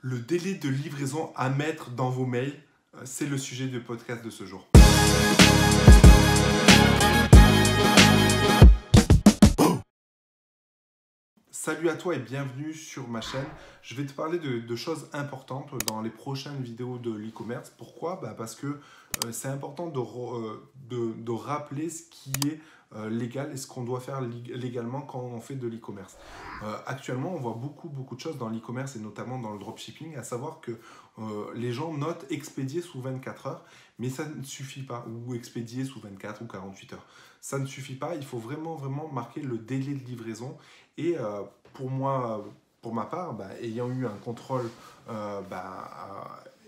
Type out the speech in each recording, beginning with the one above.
Le délai de livraison à mettre dans vos mails, c'est le sujet du podcast de ce jour. Salut à toi et bienvenue sur ma chaîne. Je vais te parler de choses importantes dans les prochaines vidéos de l'e-commerce. Pourquoi? Parce que c'est important de rappeler ce qui est légal et ce qu'on doit faire légalement quand on fait de l'e-commerce. Actuellement, on voit beaucoup de choses dans l'e-commerce et notamment dans le dropshipping, à savoir que les gens notent expédier sous 24 heures, mais ça ne suffit pas, ou expédier sous 24 ou 48 heures. Ça ne suffit pas, il faut vraiment marquer le délai de livraison. Et pour moi, pour ma part, ayant eu un contrôle,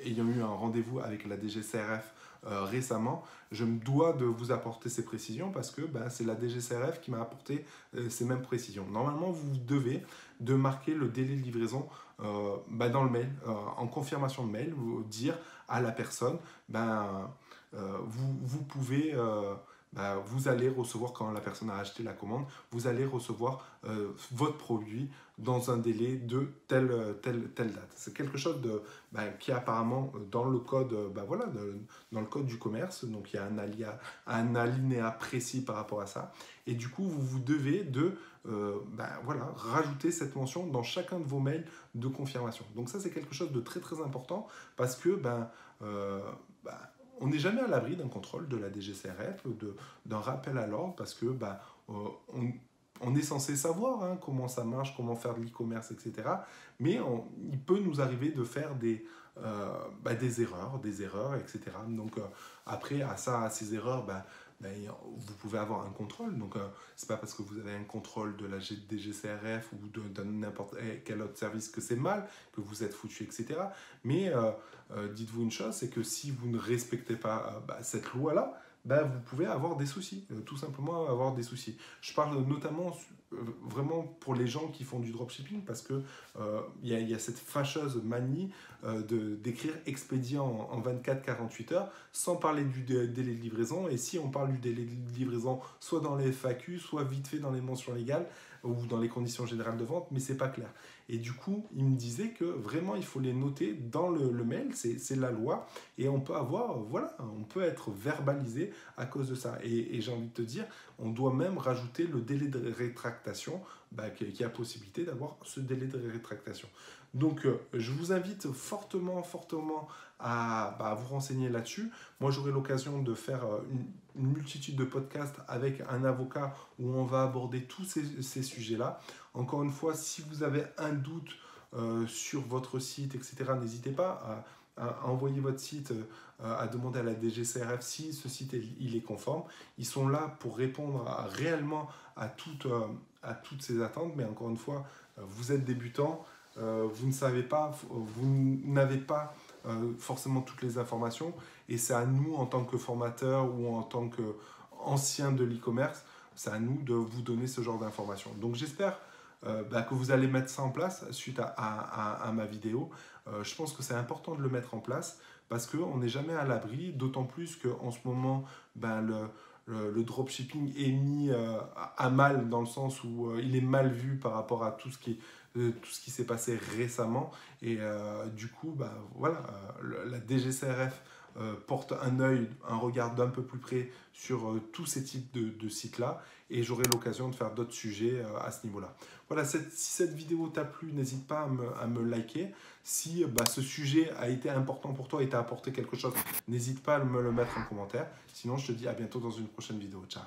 ayant eu un rendez-vous avec la DGCRF récemment, je me dois de vous apporter ces précisions parce que c'est la DGCRF qui m'a apporté ces mêmes précisions. Normalement, vous devez de marquer le délai de livraison dans le mail, en confirmation de mail, vous dire à la personne, vous pouvez... vous allez recevoir, quand la personne a acheté la commande, vous allez recevoir votre produit dans un délai de telle date. C'est quelque chose qui est apparemment dans le code, dans le code du commerce, donc il y a un alinéa précis par rapport à ça. Et du coup, vous devez de rajouter cette mention dans chacun de vos mails de confirmation. Donc ça, c'est quelque chose de très important parce que on n'est jamais à l'abri d'un contrôle de la DGCRF, d'un rappel à l'ordre, parce que on est censé savoir comment ça marche, comment faire de l'e-commerce, etc. Mais il peut nous arriver de faire des erreurs, etc. Donc après, à ces erreurs, vous pouvez avoir un contrôle. Donc c'est pas parce que vous avez un contrôle de la DGCRF ou de n'importe quel autre service que c'est mal, que vous êtes foutu, etc. Mais dites-vous une chose, c'est que si vous ne respectez pas cette loi-là, vous pouvez avoir des soucis, tout simplement avoir des soucis. Je parle notamment vraiment pour les gens qui font du dropshipping parce que y a cette fâcheuse manie d'écrire expédient en 24-48 heures sans parler du délai de livraison. Et si on parle du délai de livraison, soit dans les FAQ, soit vite fait dans les mentions légales ou dans les conditions générales de vente, mais c'est pas clair. Et du coup, il me disait que vraiment, il faut les noter dans le mail, c'est la loi, et on peut on peut être verbalisé à cause de ça. Et j'ai envie de te dire, on doit même rajouter le délai de rétractation, qui a possibilité d'avoir ce délai de rétractation. Donc, je vous invite fortement à vous renseigner là-dessus. Moi, j'aurai l'occasion de faire une multitude de podcasts avec un avocat où on va aborder tous ces sujets-là. Encore une fois, si vous avez un doute sur votre site, etc., n'hésitez pas à envoyer votre site, à demander à la DGCRF si ce site il est conforme. Ils sont là pour répondre réellement à toutes ces attentes, mais encore une fois, vous êtes débutant, vous ne savez pas, vous n'avez pas forcément toutes les informations, et c'est à nous en tant que formateur ou en tant qu'ancien de l'e-commerce, c'est à nous de vous donner ce genre d'informations. Donc j'espère que vous allez mettre ça en place suite à ma vidéo. Je pense que c'est important de le mettre en place parce qu'on n'est jamais à l'abri, d'autant plus qu'en ce moment, le dropshipping est mis à mal dans le sens où il est mal vu par rapport à tout ce qui s'est passé récemment. Et du coup, la DGCRF porte un regard d'un peu plus près sur tous ces types de sites-là, et j'aurai l'occasion de faire d'autres sujets à ce niveau-là. Voilà, si cette vidéo t'a plu, n'hésite pas à me liker. Si ce sujet a été important pour toi et t'a apporté quelque chose, n'hésite pas à me le mettre en commentaire. Sinon, je te dis à bientôt dans une prochaine vidéo. Ciao!